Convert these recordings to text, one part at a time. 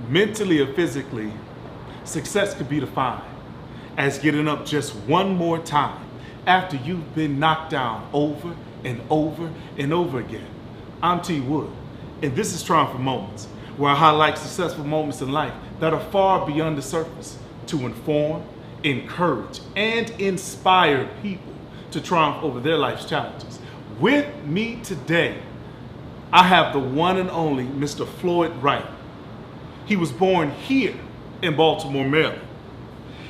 Mentally or physically, success could be defined as getting up just one more time after you've been knocked down over and over and over again. I'm T.Wood, and this is Triumph for Moments, where I highlight successful moments in life that are far beyond the surface to inform, encourage, and inspire people to triumph over their life's challenges. With me today, I have the one and only Mr. Floyd Wright. He was born here in Baltimore, Maryland.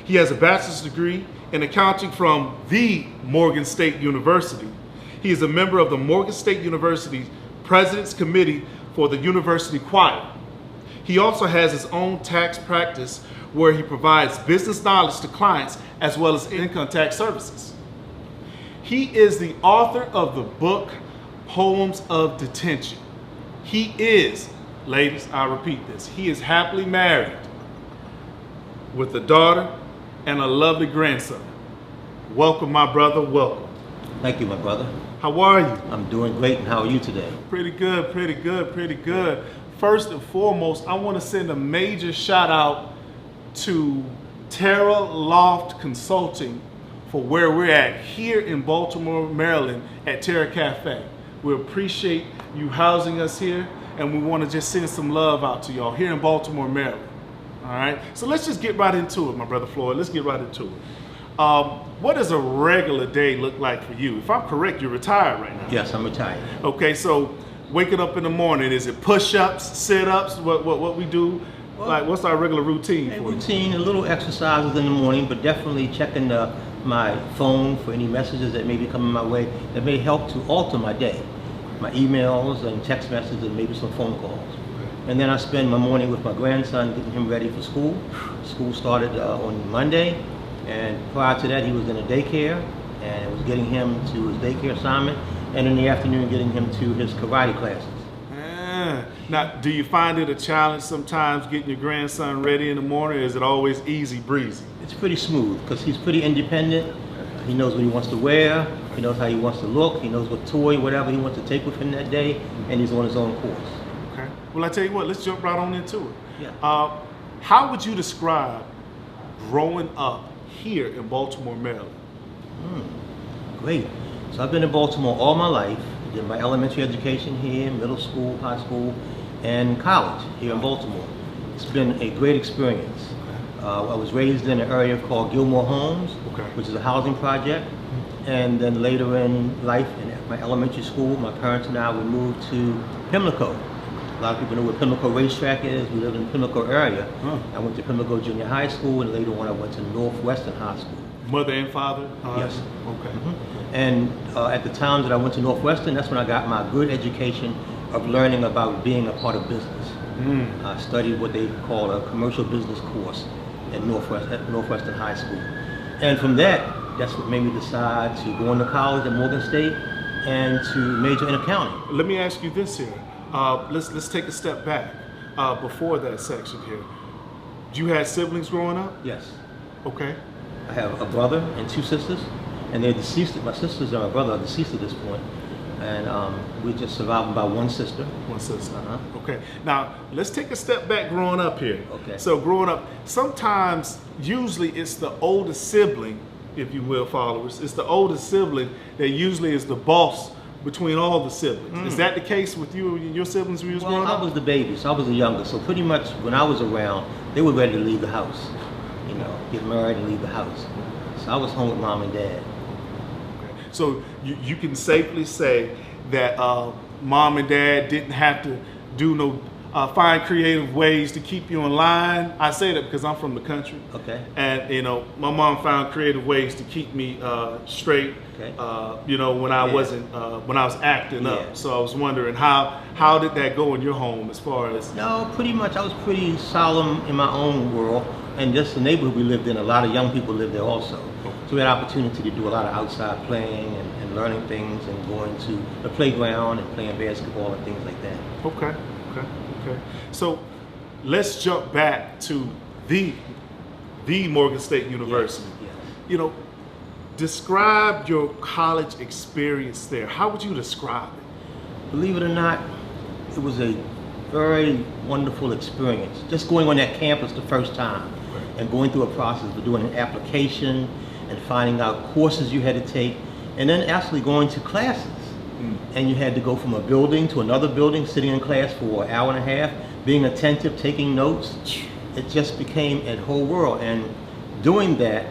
He has a bachelor's degree in accounting from the Morgan State University. He is a member of the Morgan State University President's Committee for the University Choir. He also has his own tax practice where he provides business knowledge to clients as well as income tax services. He is the author of the book, Poems of Detention. He is, ladies, I repeat this, he is happily married with a daughter and a lovely grandson. Welcome, my brother, welcome. Thank you, my brother. How are you? I'm doing great, and how are you today? Pretty good, pretty good, pretty good. First and foremost, I want to send a major shout out to Terra Loft Consulting for where we're at here in Baltimore, Maryland at Terra Cafe. We appreciate you housing us here, and we want to just send some love out to y'all here in Baltimore, Maryland. All right, so let's just get right into it, my brother Floyd. Let's get right into it. What does a regular day look like for you? If I'm correct, you're retired right now. Yes, I'm retired. Okay, so waking up in the morning, is it push-ups, sit-ups, what we do? Well, like, what's our regular routine for you? Routine, a little exercises in the morning, but definitely checking my phone for any messages that may be coming my way that may help to alter my day. My emails and text messages and maybe some phone calls. And then I spend my morning with my grandson, getting him ready for school. School started on Monday, and prior to that he was in a daycare, and it was getting him to his daycare assignment, and in the afternoon getting him to his karate classes. Now, do you find it a challenge sometimes getting your grandson ready in the morning, or is it always easy breezy? It's pretty smooth, because he's pretty independent. He knows what he wants to wear, he knows how he wants to look, he knows what toy, whatever he wants to take with him that day, and he's on his own course. Okay. Well, I tell you what, let's jump right on into it. Yeah. How would you describe growing up here in Baltimore, Maryland? Great. So I've been in Baltimore all my life. I did my elementary education here, middle school, high school, and college here in Baltimore. It's been a great experience. I was raised in an area called Gilmore Homes, which is a housing project. And then later in life, in my elementary school, my parents and I, we moved to Pimlico. A lot of people know where Pimlico Racetrack is. We lived in the Pimlico area. I went to Pimlico Junior High School, and later on I went to Northwestern High School. Mother and father? Yes. Okay. And at the time that I went to Northwestern, that's when I got my good education of learning about being a part of business. I studied what they call a commercial business course at Northwestern High School. And from that, that's what made me decide to go into college at Morgan State and to major in accounting. Let me ask you this here. Let's take a step back before that section here. You had siblings growing up? Yes. Okay. I have a brother and two sisters, and they're deceased. My sisters and my brother are deceased at this point, and we're just survived by one sister. One sister. Okay. Now let's take a step back growing up here. Okay. So growing up, sometimes, usually it's the oldest sibling, if you will, followers. It's the oldest sibling that usually is the boss between all the siblings. Is that the case with you and your siblings when you was growing up? I was the baby, so I was the youngest. So pretty much when I was around, they were ready to leave the house. You know, get married and leave the house. So I was home with mom and dad. Okay. So you can safely say that mom and dad didn't have to do no find creative ways to keep you in line. I say that because I'm from the country. Okay. And you know, my mom found creative ways to keep me straight. Okay. You know, when I wasn't when I was acting up. So I was wondering how did that go in your home as far as? No, pretty much I was pretty solemn in my own world, and just the neighborhood we lived in, a lot of young people lived there also. So we had opportunity to do a lot of outside playing and learning things and going to the playground and playing basketball and things like that. Okay. So let's jump back to the Morgan State University. Yes. You know, describe your college experience there. How would you describe it? Believe it or not, it was a very wonderful experience. Just going on that campus the first time and going through a process of doing an application and finding out courses you had to take, and then actually going to classes. And you had to go from a building to another building, sitting in class for an hour and a half, being attentive, taking notes. It just became a whole world. And doing that,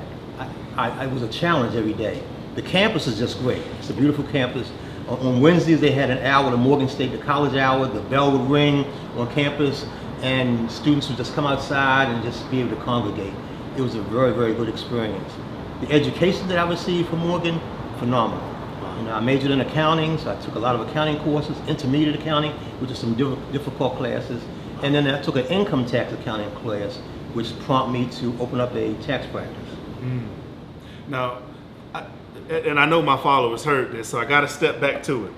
I was a challenge every day. The campus is just great. It's a beautiful campus. On Wednesdays, they had an hour, the Morgan State, the college hour. The bell would ring on campus, and students would just come outside and just be able to congregate. It was a very, very good experience. The education that I received from Morgan, phenomenal. You know, I majored in accounting, so I took a lot of accounting courses, intermediate accounting, which are some difficult classes. And then I took an income tax accounting class, which prompted me to open up a tax practice. Now, and I know my followers heard this, so I got to step back to it.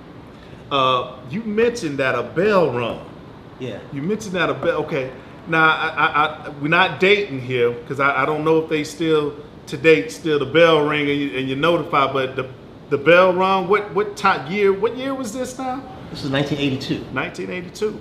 You mentioned that a bell rung. Yeah. You mentioned that a bell. Okay. Now, we're not dating here because I don't know if they still, to date, still the bell ring and you notify, but the bell rung. What time year? What year was this now? This is 1982. 1982.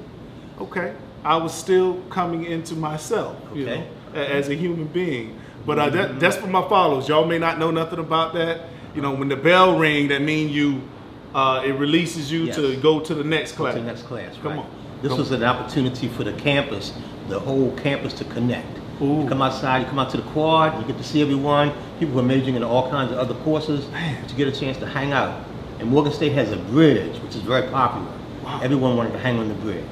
Okay. I was still coming into myself, you know, as a human being. But that's for my followers. Y'all may not know nothing about that. You know, when the bell ring, that means it releases you to go to the next class. To the next class, Come right. on. This was an opportunity for the campus, the whole campus to connect. You come outside, you come out to the quad, you get to see everyone. People were majoring in all kinds of other courses, but you get a chance to hang out. And Morgan State has a bridge, which is very popular. Wow. Everyone wanted to hang on the bridge.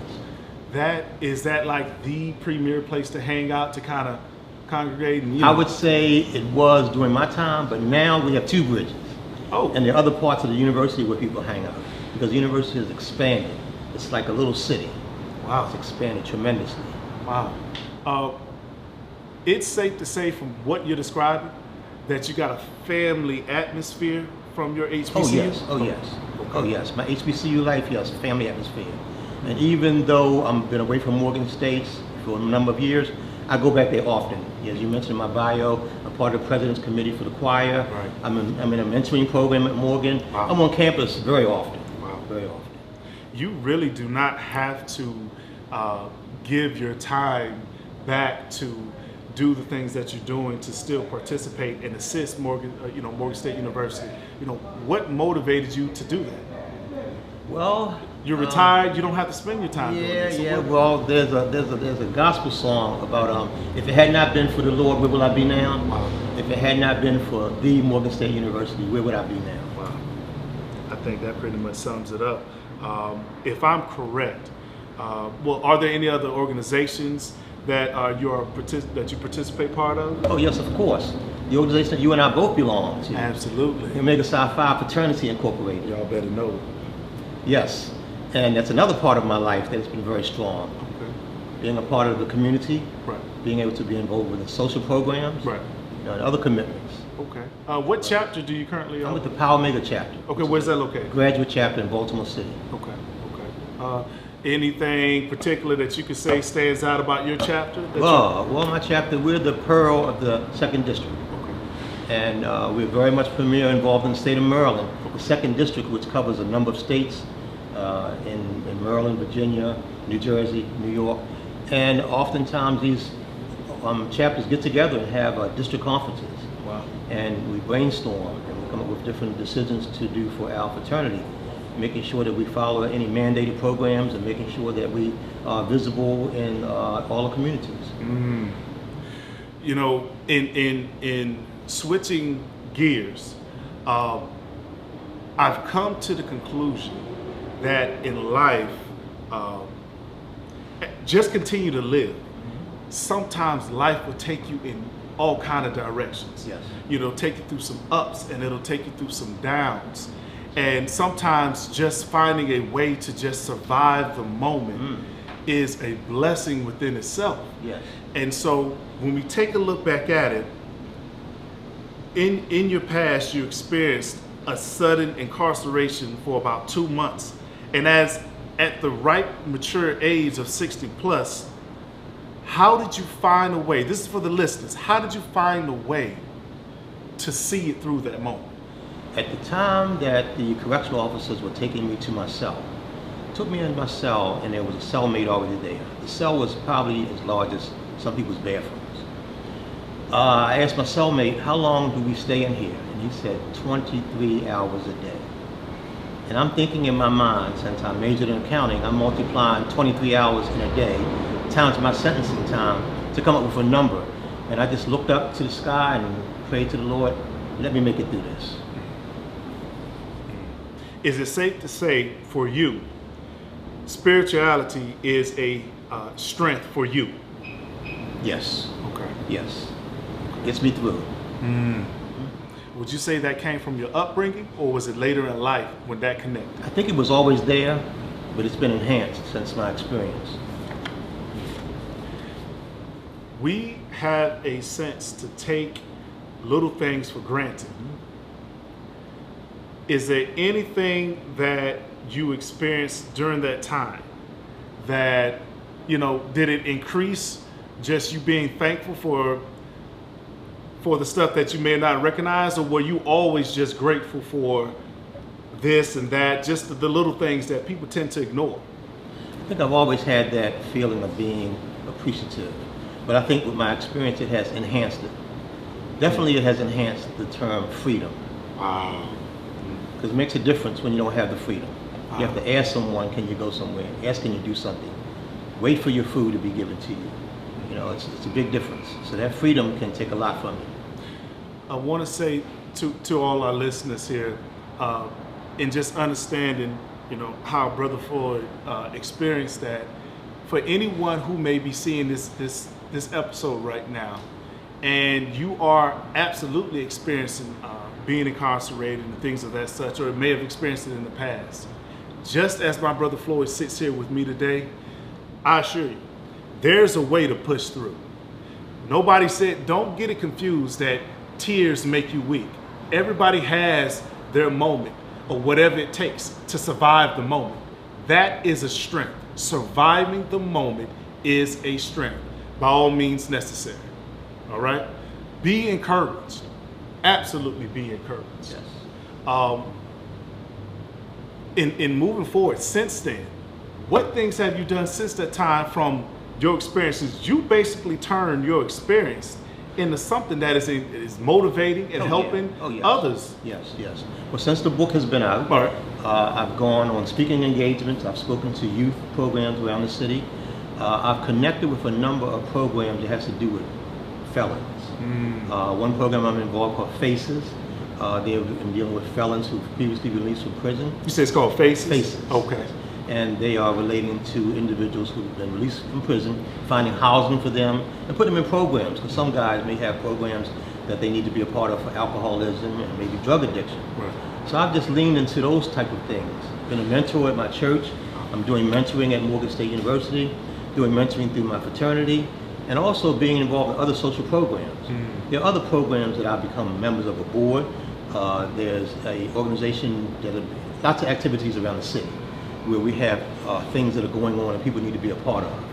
Is that like the premier place to hang out, to kind of congregate? And, I would say it was during my time, but now we have two bridges. And there are other parts of the university where people hang out, because the university has expanded. It's like a little city. Wow. It's expanded tremendously. Wow. It's safe to say from what you're describing that you got a family atmosphere from your HBCU? Oh yes, oh yes, oh yes. My HBCU life, yes, family atmosphere. And even though I've been away from Morgan State for a number of years, I go back there often. As you mentioned in my bio, I'm part of the President's Committee for the choir. Right. I'm in a mentoring program at Morgan. Wow. I'm on campus very often. Wow. Very often. You really do not have to give your time back to do the things that you're doing to still participate and assist Morgan State University. You know, what motivated you to do that? Well, you're retired. You don't have to spend your time doing this. Yeah. Well, there's a gospel song about if it had not been for the Lord, where will I be now? Wow. If it had not been for the Morgan State University, where would I be now? Wow. I think that pretty much sums it up. If I'm correct, well, are there any other organizations that you participate part of? Oh yes, of course. The organization that you and I both belong to. Absolutely. Omega Psi Phi Fraternity Incorporated. Y'all better know. Yes, and that's another part of my life that has been very strong. Okay. Being a part of the community, Right. being able to be involved with the social programs, Right. and other commitments. Okay. What chapter do you currently I'm own? with the Pi Omega chapter. Okay, where's that located? Graduate chapter in Baltimore City. Okay. Anything particular that you could say stands out about your chapter? Well, my chapter, we're the pearl of the 2nd District. Okay. And we're very much premier involved in the state of Maryland. The 2nd District, which covers a number of states in Maryland, Virginia, New Jersey, New York. And oftentimes these chapters get together and have district conferences. Wow. And we brainstorm and we come up with different decisions to do for our fraternity, making sure that we follow any mandated programs and making sure that we are visible in all the communities. You know, in switching gears, I've come to the conclusion that in life, just continue to live. Sometimes life will take you in all kind of directions. Yes. You know, take you through some ups and it'll take you through some downs. And sometimes just finding a way to just survive the moment is a blessing within itself. Yes. And so when we take a look back at it, in your past you experienced a sudden incarceration for about 2 months. And as at the ripe, mature age of 60 plus, how did you find a way, this is for the listeners, how did you find a way to see it through that moment? At the time that the correctional officers were taking me to my cell, took me in my cell, and there was a cellmate already there. The cell was probably as large as some people's bathrooms. I asked my cellmate, how long do we stay in here? And he said 23 hours a day. And I'm thinking in my mind, since I majored in accounting, I'm multiplying 23 hours in a day times my sentencing time to come up with a number. And I just looked up to the sky and prayed to the Lord, let me make it through this. Is it safe to say for you, spirituality is a strength for you? Yes. Okay. Yes. Gets me through. Would you say that came from your upbringing, or was it later in life when that connected? I think it was always there, but it's been enhanced since my experience. We have a sense to take little things for granted. Is there anything that you experienced during that time that, did it increase just you being thankful for the stuff that you may not recognize, or were you always just grateful for this and that, just the little things that people tend to ignore? I think I've always had that feeling of being appreciative, but I think with my experience it has enhanced it. Definitely it has enhanced the term freedom. Wow. Because it makes a difference when you don't have the freedom. You have to ask someone, can you go somewhere? Ask, can you do something? Wait for your food to be given to you. It's a big difference. So that freedom can take a lot from you. I want to say to all our listeners here, in just understanding, how Brother Floyd experienced that, for anyone who may be seeing this episode right now, and you are absolutely experiencing being incarcerated and things of that such, or may have experienced it in the past, just as my brother Floyd sits here with me today, I assure you, there's a way to push through. Nobody said, don't get it confused that tears make you weak. Everybody has their moment, or whatever it takes to survive the moment. That is a strength. Surviving the moment is a strength, by all means necessary. All right? Be encouraged. Absolutely be encouraged. Yes. In moving forward since then, what things have you done since that time from your experiences? You basically turned your experience into something that is motivating and helping others. Yes. Well, since the book has been out, All right. I've gone on speaking engagements. I've spoken to youth programs around the city. I've connected with a number of programs that has to do with felons. One program I'm involved called Faces. They're dealing with felons who've previously released from prison. You say it's called Faces? Faces. Okay. And they are relating to individuals who've been released from prison, finding housing for them, and putting them in programs. Because some guys may have programs that they need to be a part of for alcoholism and maybe drug addiction. Right. So I've just leaned into those type of things. Been a mentor at my church. I'm doing mentoring at Morgan State University, doing mentoring through my fraternity, and also being involved in other social programs. There are other programs that I've become members of a board. There's an organization that lots of activities around the city where we have things that are going on and people need to be a part of.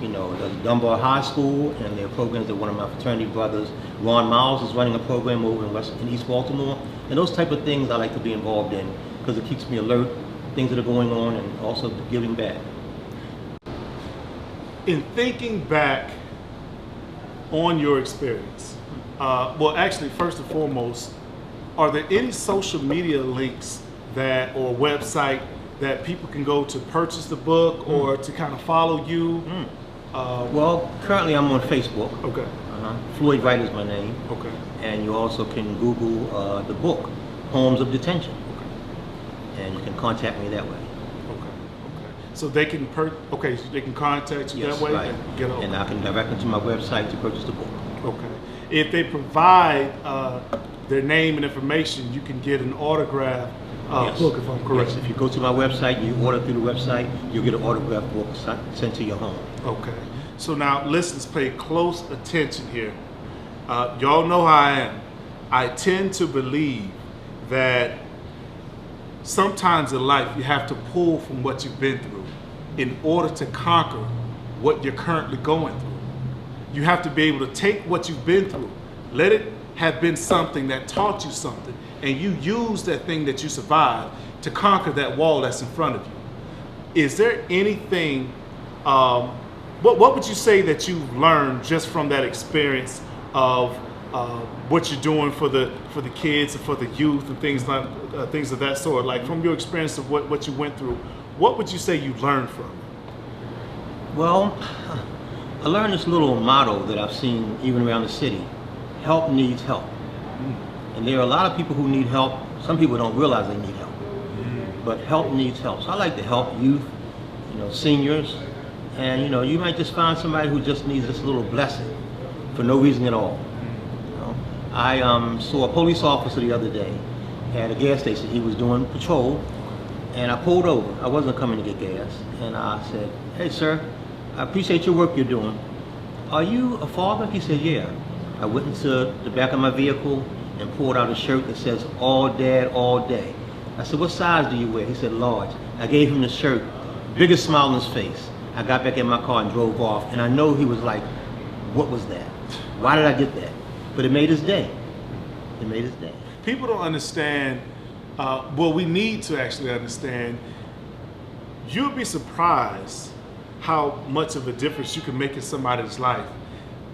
There's Dunbar High School, and there are programs that one of my fraternity brothers, Ron Miles, is running a program over in East Baltimore. And those type of things I like to be involved in because it keeps me alert, things that are going on, and also giving back. In thinking back on your experience, well, actually, first and foremost, are there any social media links or website that people can go to purchase the book or to kind of follow you? Well, currently I'm on Facebook. Okay. Floyd Wright is my name. Okay. And you also can Google the book, Homes of Detention. Okay. And you can contact me that way. Okay. So they can they can contact you Yes, that way right. and get And I can direct them to my website to purchase the book. Okay. If they provide their name and information, you can get an autograph Yes. book, if I'm correct. Yes, if you go to my website, you order through the website, you'll get an autographed book sent to your home. Okay. So now, listeners, pay close attention here. Y'all know how I am. I tend to believe that sometimes in life you have to pull from what you've been through in order to conquer what you're currently going through. You have to be able to take what you've been through, let it have been something that taught you something, and you use that thing that you survived to conquer that wall that's in front of you. is there anything, what would you say that you've learned just from that experience of what you're doing for the kids and for the youth and things of that sort? Like from your experience of what you went through, what would you say you learned from it? Well, I learned this little motto that I've seen even around the city: help needs help. And there are a lot of people who need help. Some people don't realize they need help, but help needs help. So I like to help youth, seniors, and you might just find somebody who just needs this little blessing for no reason at all. I saw a police officer the other day at a gas station. He was doing patrol, and I pulled over. I wasn't coming to get gas, and I said, "Hey, sir, I appreciate your work you're doing. Are you a father?" He said, "Yeah." I went into the back of my vehicle and pulled out a shirt that says, "All Dad, All Day." I said, "What size do you wear?" He said, "Large." I gave him the shirt, biggest smile on his face. I got back in my car and drove off, and I know he was like, "What was that? Why did I get that?" But it made his day. It made his day. People don't understand, well, we need to actually understand. You'll be surprised how much of a difference you can make in somebody's life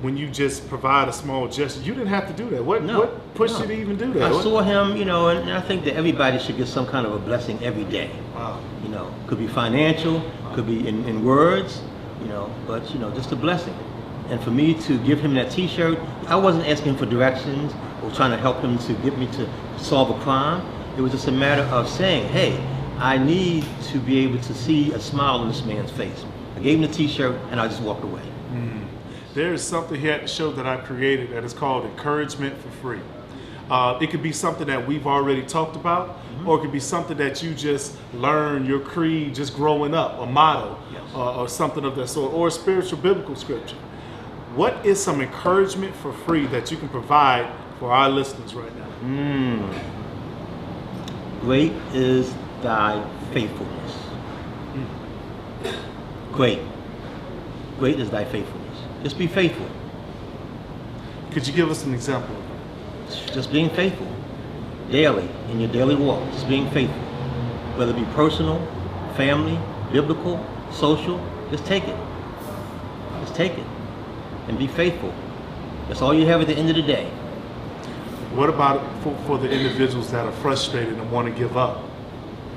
when you just provide a small gesture. You didn't have to do that. What pushed you to even do that? I saw him, and I think that everybody should get some kind of a blessing every day. Wow. Could be financial, could be in words, but just a blessing. And for me to give him that T-shirt, I wasn't asking for directions or trying to help him to get me to solve a crime. It was just a matter of saying, "Hey, I need to be able to see a smile on this man's face." I gave him the T-shirt and I just walked away. There is something here at the show that I've created that is called Encouragement for Free. It could be something that we've already talked about, or it could be something that you just learned, your creed just growing up, a motto, Yes. Or something of that sort, or a spiritual biblical scripture. What is some encouragement for free that you can provide for our listeners right now? Great is thy faithfulness. Great. Great is thy faithfulness. Just be faithful. Could you give us an example? Just being faithful daily in your daily walk. Just being faithful, whether it be personal, family, biblical, social. Just take it. Just take it and be faithful. That's all you have at the end of the day. What about for the individuals that are frustrated and want to give up?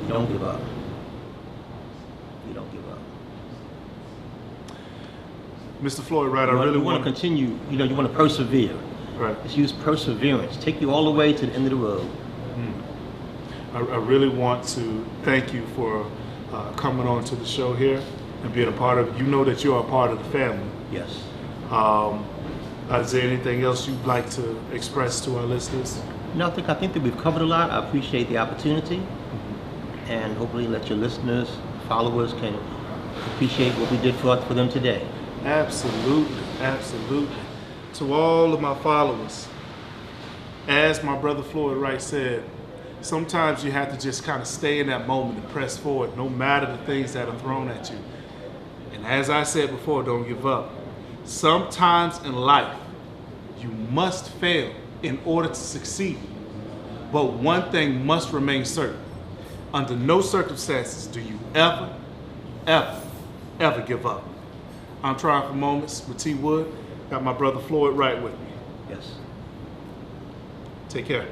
You don't give up. You don't give up. Mr. Floyd Wright, I really want to continue. You want to persevere. Right. Just use perseverance. Take you all the way to the end of the road. I really want to thank you for coming on to the show here and being a part of it. You know that you are a part of the family. Yes. Is there anything else you'd like to express to our listeners? No, I think that we've covered a lot. I appreciate the opportunity, and hopefully let your listeners, followers can appreciate what we did for them today. Absolutely, absolutely. To all of my followers, as my brother Floyd Wright said, sometimes you have to just kind of stay in that moment and press forward, no matter the things that are thrown at you. And as I said before, don't give up. Sometimes in life, you must fail in order to succeed. But one thing must remain certain. Under no circumstances do you ever, ever, ever give up. I'm Trying for Moments with T.Wood. Got my brother Floyd Wright with me. Yes. Take care.